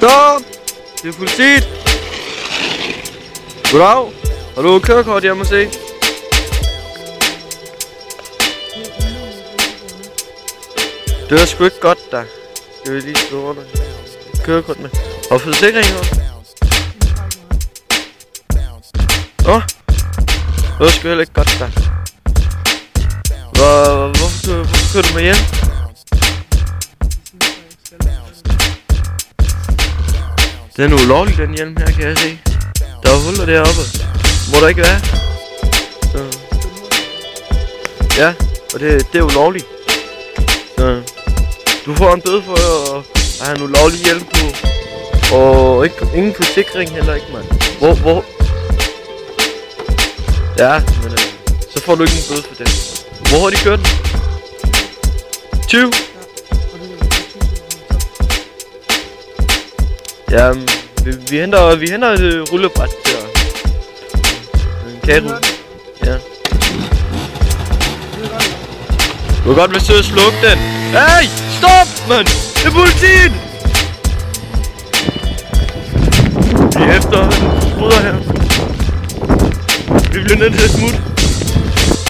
Stop! Det er politiet! Goddag! Har du kørekort, jeg må se? Det er sgu ikke godt, der. Jeg vil lige slå under. Kørekort med. Og forsikring her. Nå? Det er sgu heller ikke godt, der. Hvorfor kører du med hjem? Den er ulovlig, den hjelm her, kan jeg se. Der er huller deroppe. Må der ikke være? Så. Ja, og det er ulovligt. Så. Du får en bøde for at have en ulovlig hjelm på. Og ingen forsikring heller ikke, mand. Hvor? Ja, men så får du ikke en bøde for det. Hvor har de kørt den? 20? Ja, vi henter et rullebræt til en kagerulle. Ja. Du kan godt være sød at slukke den. Hey! Stop, mand! Det er politiet! Vi er efter en forbryder her. Vi bliver nødt til at smutte.